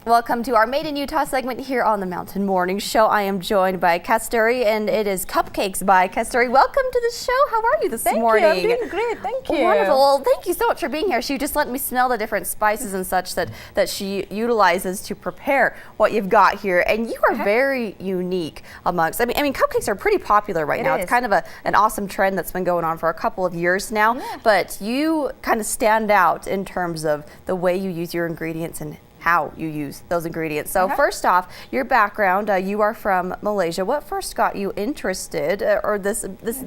Welcome to our Made in Utah segment here on the Mountain Morning Show. I am joined by Kasturi, and it is Cupcakes by Kasturi. Welcome to the show. How are you this morning? Thank you. I'm doing great. Thank you. Wonderful. Well, thank you so much for being here. She just let me smell the different spices and such that she utilizes to prepare what you've got here. And you are very unique amongst. I mean, cupcakes are pretty popular right now. It's kind of an awesome trend that's been going on for a couple of years now. Yeah. But you kind of stand out in terms of the way you use your ingredients and how you use those ingredients. So first off, your background, you are from Malaysia. What first got you interested or this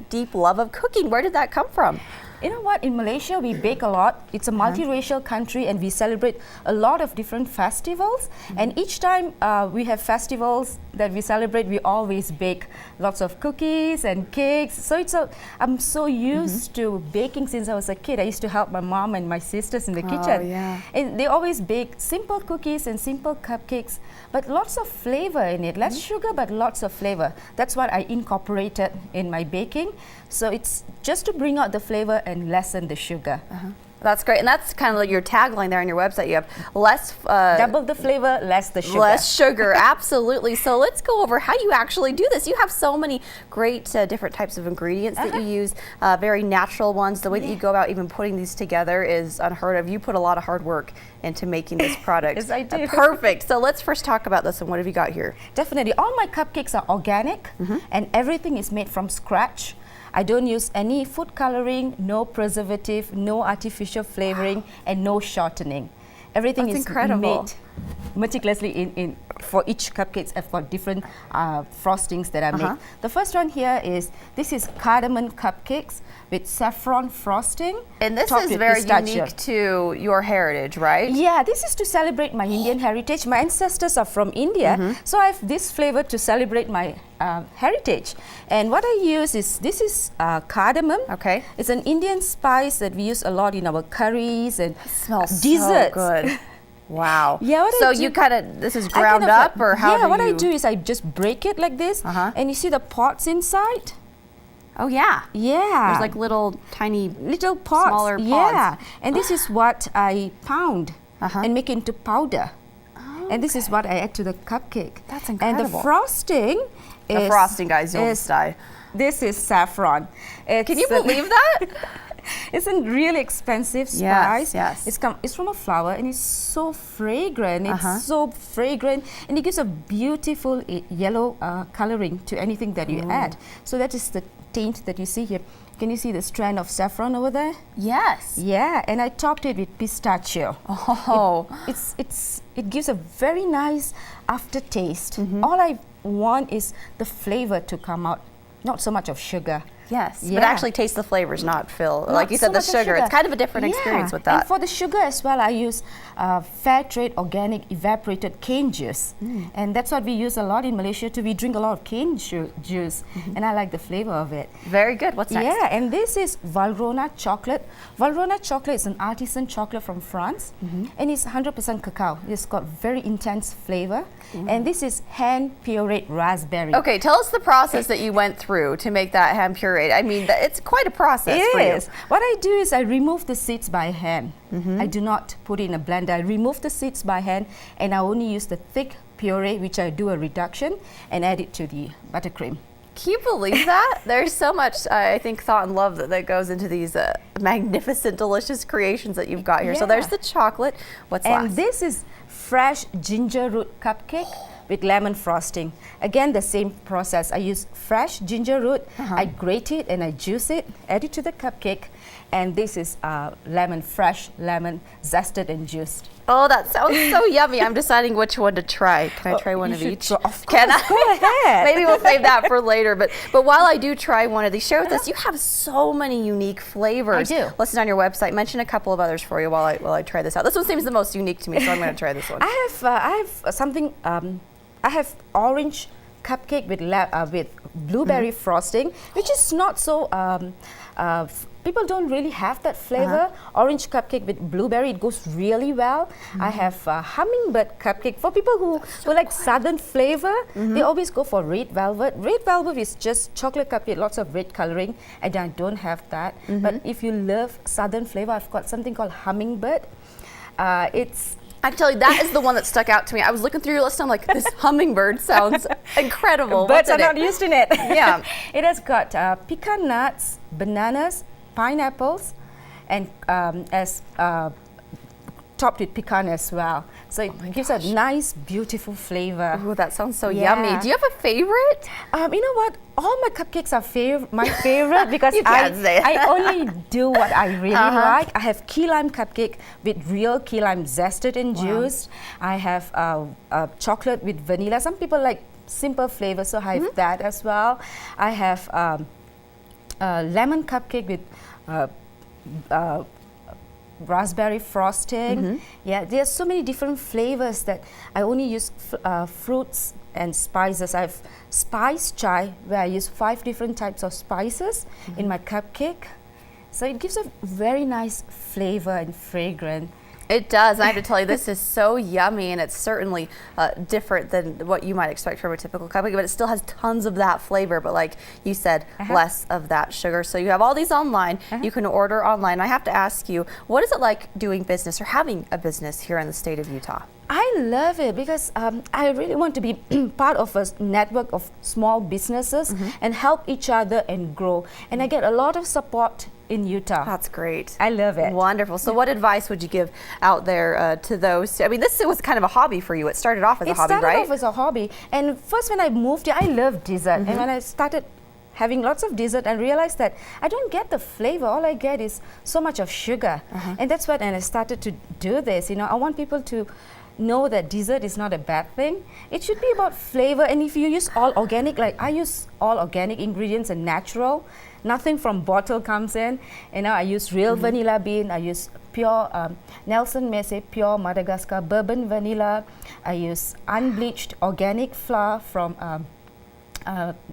deep love of cooking? Where did that come from? You know what, in Malaysia we bake a lot. It's a multiracial country and we celebrate a lot of different festivals. And each time we have festivals that we celebrate, we always bake lots of cookies and cakes. So I'm so used to baking since I was a kid. I used to help my mom and my sisters in the kitchen. Yeah. And they always bake simple cookies and simple cupcakes, but lots of flavor in it. Less sugar, but lots of flavor. That's what I incorporated in my baking. So it's just to bring out the flavor and lessen the sugar. That's great, and that's kind of like your tagline there on your website. You have less double the flavor, less the sugar. Less sugar, absolutely. So let's go over how you actually do this. You have so many great different types of ingredients that you use, very natural ones. The way that you go about even putting these together is unheard of. You put a lot of hard work into making this product. Yes, I do. Perfect. So let's first talk about this, and what have you got here? Definitely. All my cupcakes are organic, and everything is made from scratch. I don't use any food coloring, no preservative, no artificial flavoring, and no shortening. Everything is made meticulously for each cupcakes. I've got different frostings that I make. The first one here is, this is cardamom cupcakes with saffron frosting. And this is very unique to your heritage, right? Yeah, this is to celebrate my Indian heritage. My ancestors are from India, so I have this flavor to celebrate my heritage. And what I use is, this is cardamom. Okay. It's an Indian spice that we use a lot in our curries and smells desserts. So good. Wow. Yeah, so you kind of, this is ground up, or how do you? Yeah, what I do is I just break it like this, and you see the pods inside? Oh yeah. Yeah. There's like little tiny pods. Smaller pods. Yeah. And this is what I pound and make into powder. And this is what I add to the cupcake. That's incredible. And the frosting is... The frosting, guys, you'll die. This is saffron. Can you believe that? It's a really expensive spice. Yes. It's from a flower and it's so fragrant. It's so fragrant, and it gives a beautiful yellow coloring to anything that you add. So that is the tint that you see here. Can you see the strand of saffron over there? Yes. Yeah, and I topped it with pistachio. Oh. It gives a very nice aftertaste. All I want is the flavor to come out, not so much of sugar. Yes, but actually taste the flavors, not fill. Like you said, the sugar. It's kind of a different experience with that. And for the sugar as well, I use fair trade organic evaporated cane juice. And that's what we use a lot in Malaysia too. We drink a lot of cane juice, and I like the flavor of it. Very good. What's next? Yeah, and this is Valrhona chocolate. Valrhona chocolate is an artisan chocolate from France, and it's 100% cacao. It's got very intense flavor. And this is hand pureed raspberry. Okay, tell us the process that you went through to make that hand pureed. I mean, it's quite a process for you. What I do is I remove the seeds by hand. I do not put it in a blender. I remove the seeds by hand, and I only use the thick puree, which I do a reduction, and add it to the buttercream. Can you believe that? There's so much, I think, thought and love that goes into these magnificent, delicious creations that you've got here. So there's the chocolate. What's last? And this is fresh ginger root cupcake with lemon frosting. Again, the same process. I use fresh ginger root, I grate it and I juice it, add it to the cupcake, and this is fresh lemon, zested and juiced. Oh, that sounds so yummy. I'm deciding which one to try. Can I try one of each? Of course, can I? Go ahead. Maybe we'll save that for later. But while I do try one of these, share with us, you have so many unique flavors. I do. Listed on your website. Mention a couple of others for you while I try this out. This one seems the most unique to me, so I'm going to try this one. I have something. I have orange cupcake with blueberry frosting, which is not so. People don't really have that flavor. Orange cupcake with blueberry, it goes really well. I have hummingbird cupcake. For people who like southern flavor, they always go for red velvet. Red velvet is just chocolate cupcake, lots of red coloring, and I don't have that. But if you love southern flavor, I've got something called hummingbird. It's I can tell you that is the one that stuck out to me. I was looking through your list and I'm like, this hummingbird sounds incredible. Birds are not used in it. Yeah. It has got pecan nuts, bananas, pineapples, and topped with pecan as well. So it gives a nice, beautiful flavor. Oh, that sounds so Yeah. yummy. Do you have a favorite? You know what? All my cupcakes are my favorite because You can't say it. I only do what I really like. I have key lime cupcake with real key lime zested and juiced. I have chocolate with vanilla. Some people like simple flavors, so I have that as well. I have lemon cupcake with raspberry frosting. Yeah, there's so many different flavors that I only use fruits and spices. I have spice chai where I use 5 different types of spices in my cupcake. So it gives a very nice flavor and fragrance. It does. I have to tell you, this is so yummy, and it's certainly different than what you might expect from a typical cupcake, but it still has tons of that flavor, but like you said, less of that sugar. So you have all these online. You can order online. I have to ask you, what is it like doing business or having a business here in the state of Utah? I love it because I really want to be part of a network of small businesses and help each other and grow. And I get a lot of support in Utah. That's great. I love it. Wonderful. So what advice would you give out there to those? I mean, this was kind of a hobby for you. It started off as a hobby, right? It started off as a hobby. And first when I moved here, I loved dessert. And when I started having lots of dessert and realized that I don't get the flavor. All I get is so much of sugar. And that's when I started to do this. You know, I want people to know that dessert is not a bad thing. It should be about flavor, and if you use all organic, like I use all organic ingredients and natural, nothing from bottle comes in. You know, I use real vanilla bean, I use pure Nelson Messe pure Madagascar bourbon vanilla, I use unbleached organic flour from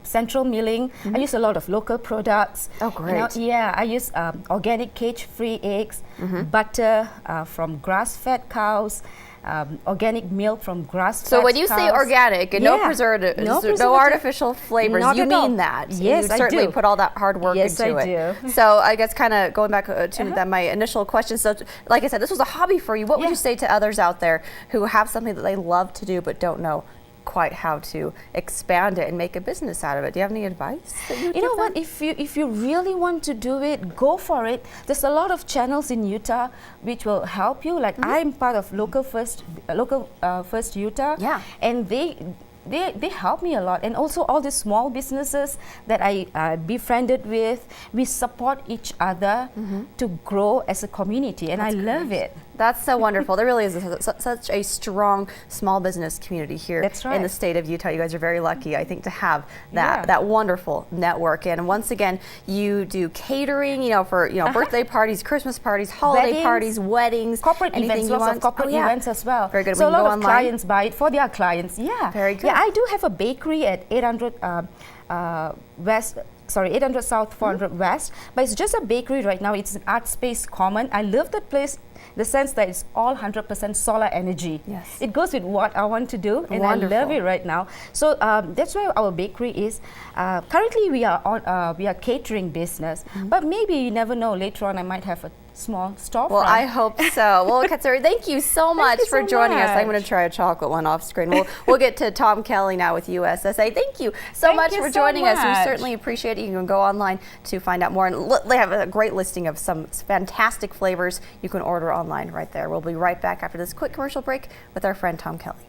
Central Milling. I use a lot of local products. Oh, great. You know, I use organic cage-free eggs, butter from grass-fed cows, organic milk from grass-fed So when you cows. say organic and no preservatives, no artificial flavors, Not you at all. mean that? Yes, you I certainly do. put all that hard work Yes, into I it. do. So I guess kind of going back to that, my initial question. So like I said, this was a hobby for you. What would you say to others out there who have something that they love to do but don't know quite how to expand it and make a business out of it? Do you have any advice that you would You know give what? them? If you really want to do it, go for it. There's a lot of channels in Utah which will help you. Like I'm part of Local First Utah. Yeah. And they help me a lot, and also all these small businesses that I befriended with, we support each other to grow as a community, and I love it. That's so wonderful. There really is such a strong small business community here That's right. in the state of Utah. You guys are very lucky, I think, to have that wonderful network. And once again, you do catering, you know, for birthday parties, Christmas parties, holiday Weddings, parties, weddings, corporate anything events, you lots want. of corporate events as well. Very good. So We a can lot go of online. clients buy it for their clients. Yeah. Very good. Yeah, I do have a bakery at 800 800 South, 400 West, but it's just a bakery right now. It's an art space common. I love that place, the sense that it's all 100% solar energy. Yes. It goes with what I want to do, and Wonderful. I love it right now. So that's where our bakery is. Currently, we are catering business, but maybe you never know. Later on, I might have a small storefront. Well, I hope so. Well, Kasthuri, thank you so much you for so joining us. I'm much. going to try a chocolate one off screen. We'll get to Tom Kelly now with USSA. Thank you so Thank much you for so joining us. We much. certainly appreciate it. You can go online to find out more. And they have a great listing of some fantastic flavors you can order online right there. We'll be right back after this quick commercial break with our friend Tom Kelly.